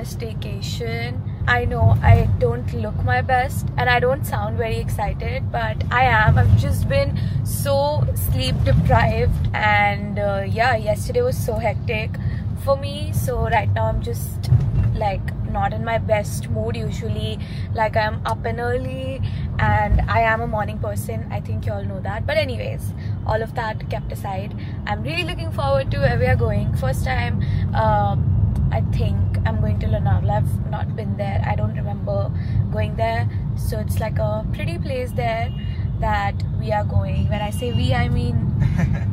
staycation. I know I don't look my best and I don't sound very excited, but I am. I've just been so sleep deprived, and yeah, yesterday was so hectic for me. So right now I'm just like not in my best mood. Usually like I'm up and early and I am a morning person. I think you all know that. But anyways, all of that kept aside, I'm really looking forward to where we are going. First time I think I'm going to Lonavala. I've not been there. I don't remember going there. So it's like a pretty place there that we are going. When I say we, I mean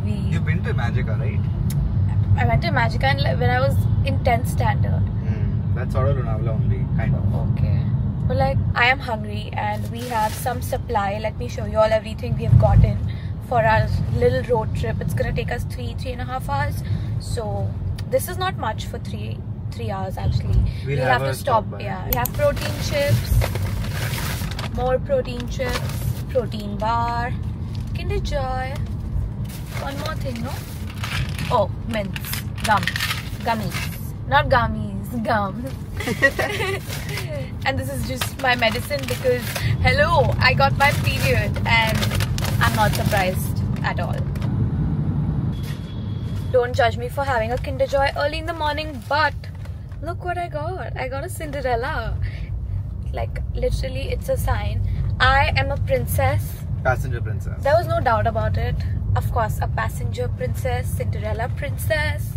we. You've been to Magica, right? I went to Magica when I was in 10th standard. That's sort of Lonavala only, kind of. Okay. But like, I am hungry and we have some supply. Let me show you all everything we have gotten for our little road trip. It's gonna take us 3.5 hours. So this is not much for three hours actually. We'll have to stop. By. Yeah, we have protein chips, more protein chips, protein bar, Kinder Joy. One more thing, no? Oh, mints, gummies, not gummies, gum. And this is just my medicine because hello, I got my period and I'm not surprised at all. Don't judge me for having a Kinder Joy early in the morning, but look what I got. I got a Cinderella. Like literally it's a sign. I am a princess. Passenger princess. There was no doubt about it. Of course, a passenger princess, Cinderella princess.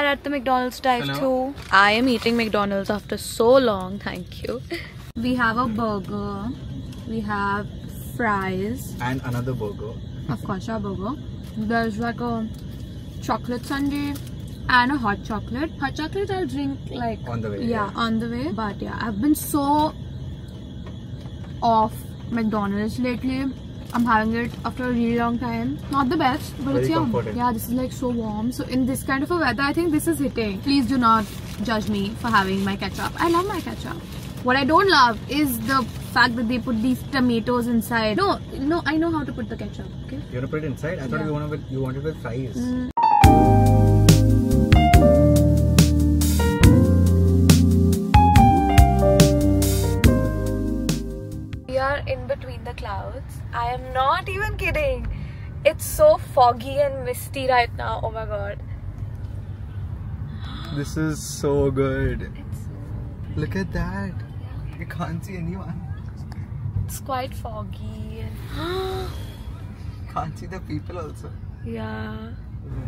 At the McDonald's drive-thru. I am eating McDonald's after so long. Thank you. We have a burger. We have fries. And another burger. Of course, our burger. There's like a chocolate sundae and a hot chocolate. Hot chocolate I'll drink like on the way. Yeah, on the way. But yeah, I've been so off McDonald's lately. I'm having it after a really long time. Not the best, but Very it's yum. comforting. Yeah, this is like so warm. So in this kind of a weather, I think this is hitting. Please do not judge me for having my ketchup. I love my ketchup. What I don't love is the fact that they put these tomatoes inside. No, I know how to put the ketchup. Okay. You want to put it inside? I thought you wanted with fries. In between the clouds. I am not even kidding. It's so foggy and misty right now. Oh my god. This is so good. It's Look at that. You can't see anyone. It's quite foggy. Can't see the people also. Yeah.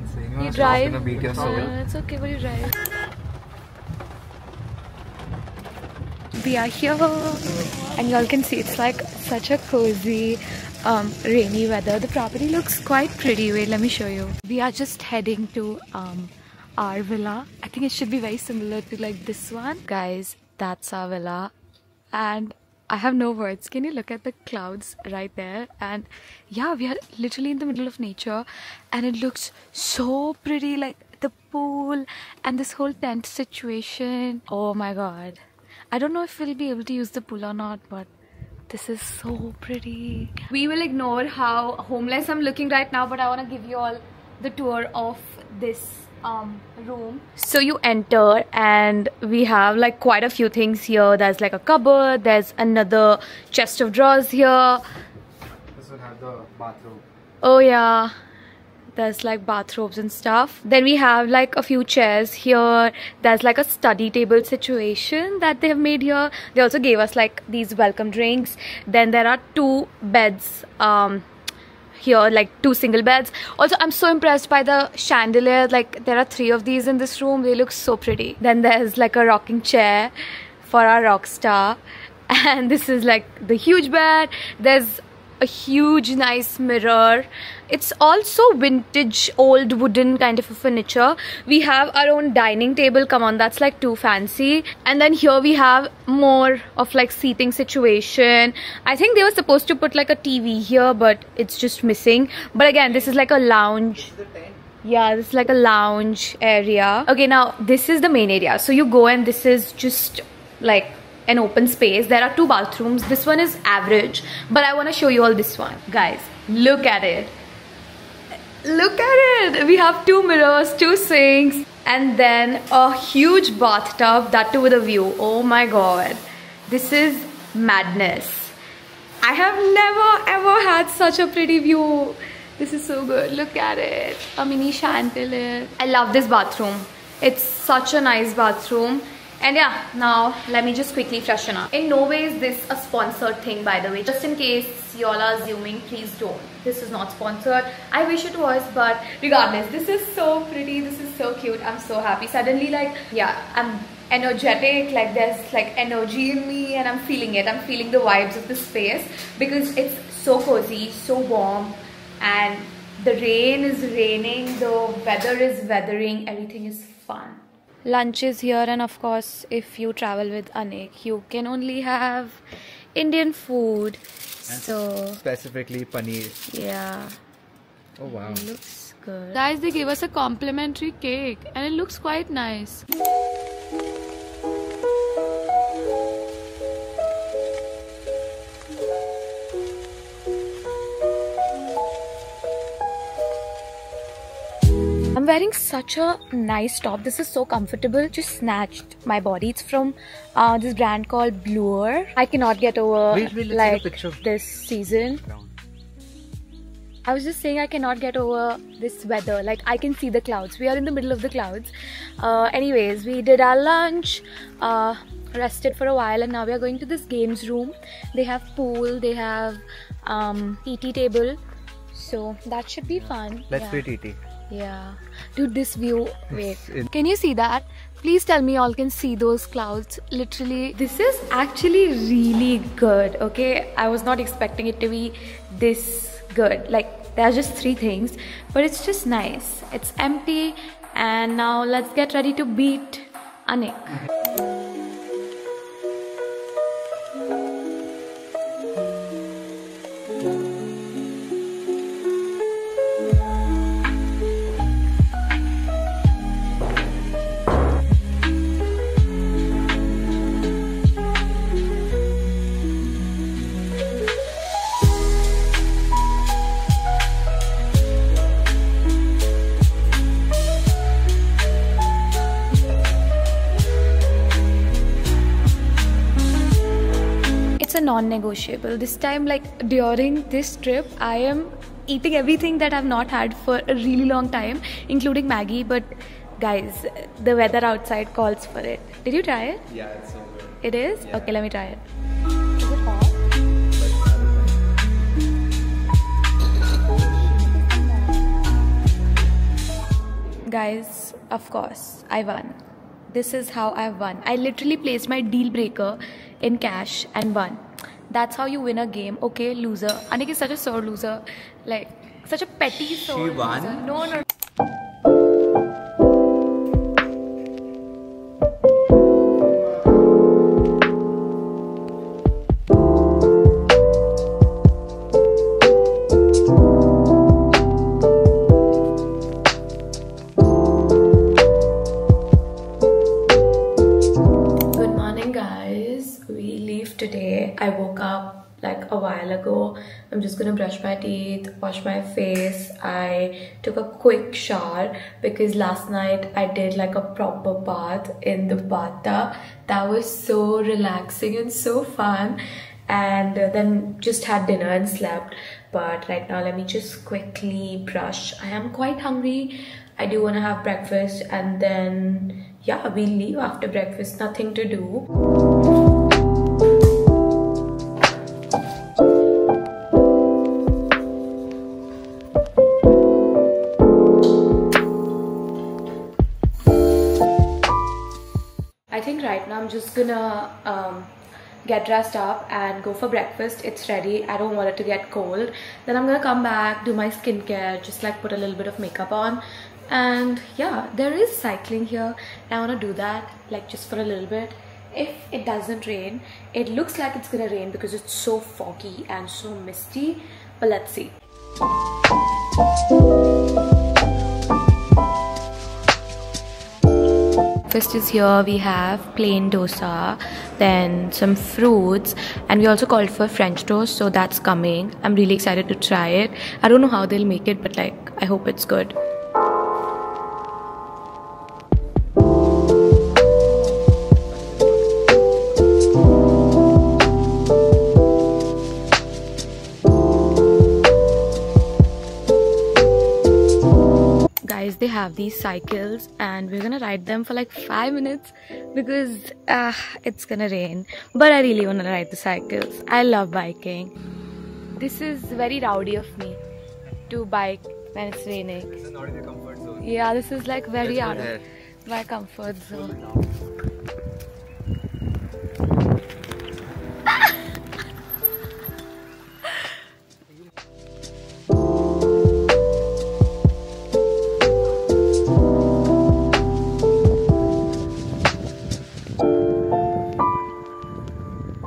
It's insane. You drive? Gonna beat your soul. It's okay, but you drive. We are here and y'all can see it's like such a cozy rainy weather. The property looks quite pretty. Wait, let me show you. We are just heading to our villa. I think it should be very similar to like this one. Guys, that's our villa and I have no words. Can you look at the clouds right there? And yeah, we are literally in the middle of nature and it looks so pretty, like the pool and this whole tent situation. Oh my god. I don't know if we'll be able to use the pool or not, but this is so pretty. We will ignore how homeless I'm looking right now, but I want to give you all the tour of this room. So you enter and we have like quite a few things here. There's like a cupboard, there's another chest of drawers here. This will have the bathroom. Oh yeah. There's like bathrobes and stuff. Then we have like a few chairs here. There's like a study table situation that they have made here. They also gave us like these welcome drinks. Then there are 2 beds here, like 2 single beds. Also, I'm so impressed by the chandelier. Like there are 3 of these in this room. They look so pretty. Then there's like a rocking chair for our rock star. And this is like the huge bed. There's a huge nice mirror. It's also vintage old wooden kind of a furniture. We have our own dining table. Come on, that's like too fancy. And then here we have more of like seating situation. I think they were supposed to put like a TV here, but it's just missing. But again, this is like a lounge. Yeah, this is like a lounge area. Okay, now this is the main area. So you go and this is just like an open space. There are 2 bathrooms. This one is average, but I want to show you all this one. Guys, look at it. Look at it. We have 2 mirrors, 2 sinks, and then a huge bathtub, that too with a view. Oh my god. This is madness. I have never ever had such a pretty view. This is so good. Look at it. A mini chandelier. I love this bathroom. It's such a nice bathroom. And yeah, now let me just quickly freshen up. In no way is this a sponsored thing, by the way. Just in case y'all are assuming, please don't. This is not sponsored. I wish it was, but regardless, this is so pretty. This is so cute. I'm so happy. Suddenly, like, yeah, I'm energetic. Like, there's like energy in me and I'm feeling it. I'm feeling the vibes of this space because it's so cozy, so warm. And the rain is raining, the weather is weathering, everything is fun. Lunch is here, and of course, if you travel with Anik, you can only have Indian food. And so specifically paneer. Yeah. Oh wow. It looks good. Guys, they gave us a complimentary cake and it looks quite nice. I'm wearing such a nice top. This is so comfortable. Just snatched my body. It's from this brand called Bluer. I cannot get over like this season. I was just saying I cannot get over this weather. Like I can see the clouds. We are in the middle of the clouds. Anyways, we did our lunch, rested for a while, and now we are going to this games room. They have pool. They have TT table. So that should be fun. Let's play TT. Yeah, dude, this view, wait, can you see that? Please tell me y'all can see those clouds. Literally, this is actually really good. Okay, I was not expecting it to be this good. Like, there are just 3 things, but it's just nice. It's empty, and now let's get ready to beat Anik. Non-negotiable. This time, like during this trip, I am eating everything that I've not had for a really long time, including Maggie. But guys, the weather outside calls for it. Did you try it? Yeah, it's so good. It is? Yeah. Okay, let me try it. Is it hot? Guys, of course, I won. This is how I won. I literally placed my deal breaker in cash and won. That's how you win a game. Okay, loser. Anik is such a sore loser. Like, such a petty sore She won? loser. No, no. Today I woke up like a while ago. I'm just gonna brush my teeth, wash my face. I took a quick shower because last night I did like a proper bath in the bathtub. That was so relaxing and so fun. And then just had dinner and slept. But right now let me just quickly brush. I am quite hungry. I do want to have breakfast, and then yeah, we'll leave after breakfast. Nothing to do. I think right now I'm just gonna get dressed up and go for breakfast. It's ready. I don't want it to get cold. Then I'm gonna come back, do my skincare, just like put a little bit of makeup on. And yeah, there is cycling here. I want to do that like just for a little bit. If it doesn't rain, it looks like it's gonna rain because it's so foggy and so misty, but let's see. Breakfast is here. We have plain dosa, then some fruits, and we also called for French toast, so that's coming. I'm really excited to try it. I don't know how they'll make it, but like I hope it's good. Guys, they have these cycles and we're gonna ride them for like 5 minutes because it's gonna rain, but I really want to ride the cycles. I love biking. This is very rowdy of me to bike when it's raining. This is not in your comfort zone. Yeah, this is like very out of my comfort zone.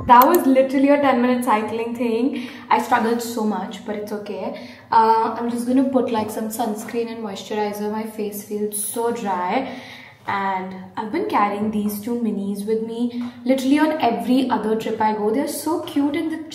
That was literally a 10-minute cycling thing. I struggled so much, but it's okay. I'm just gonna put like some sunscreen and moisturizer. My face feels so dry. And I've been carrying these two minis with me literally on every other trip I go. They're so cute and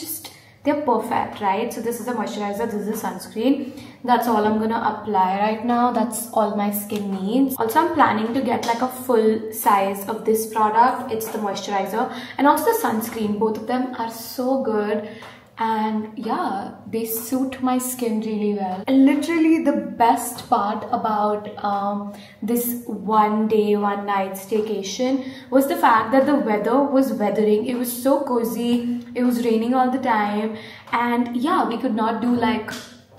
they're perfect, right? So this is a moisturizer, this is a sunscreen. That's all I'm gonna apply right now. That's all my skin needs. Also, I'm planning to get like a full size of this product. It's the moisturizer and also the sunscreen. Both of them are so good. And yeah, they suit my skin really well. And literally the best part about this 1 day 1 night staycation was the fact that the weather was weathering. It was so cozy. It was raining all the time, and yeah, we could not do like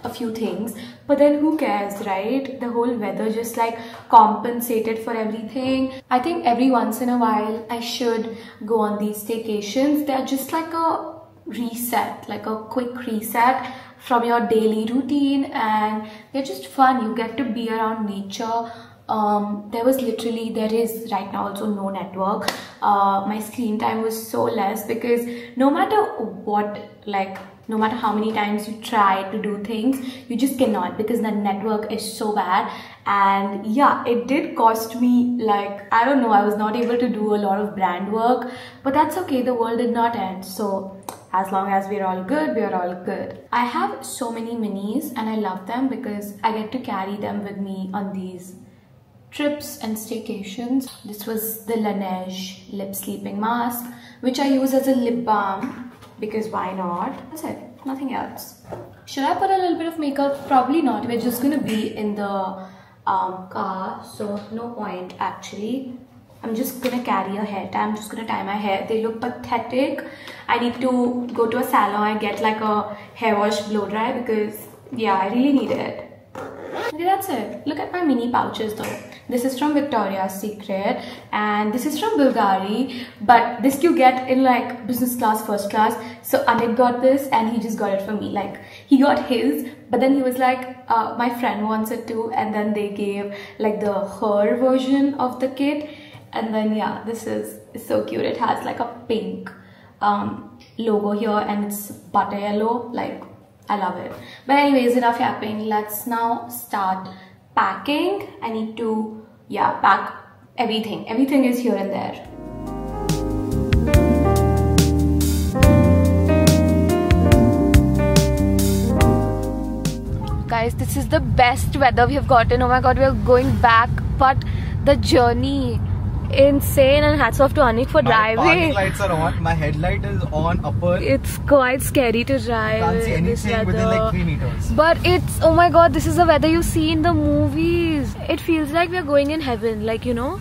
a few things, but then who cares, right? The whole weather just like compensated for everything. I think every once in a while I should go on these staycations. They're just like a reset, like a quick reset from your daily routine, and they're just fun. You get to be around nature. There is right now also no network. My screen time was so less because no matter what, like no matter how many times you try to do things, you just cannot because the network is so bad. And yeah, it did cost me like, I don't know, I was not able to do a lot of brand work, but that's okay. The world did not end. So as long as we're all good, we're all good. I have so many minis and I love them because I get to carry them with me on these trips and staycations. This was the Laneige lip sleeping mask, which I use as a lip balm because why not? That's it, nothing else. Should I put a little bit of makeup? Probably not. We're just gonna be in the car, so no point actually. I'm just gonna carry a hair tie. I'm just gonna tie my hair. They look pathetic. I need to go to a salon and get like a hair wash blow dry because yeah, I really need it. Okay, that's it. Look at my mini pouches though. This is from Victoria's Secret and this is from Bulgari, but this you get in like business class, first class. So Anit got this and he just got it for me. Like he got his, but then he was like, my friend wants it too, and then they gave like the her version of the kit. And then yeah, this is so cute. It has like a pink logo here and it's butter yellow. Like I love it. But anyways, enough yapping. Let's now start packing. I need to pack everything. Everything is here and there. Guys, this is the best weather we have gotten. Oh my god, we are going back, but the journey, insane, and hats off to Anik for driving. My parking lights are on, my headlight is on upper. It's quite scary to drive. Can't see anything within like 3 meters. But it's, oh my god, this is the weather you see in the movies. It feels like we are going in heaven, like, you know.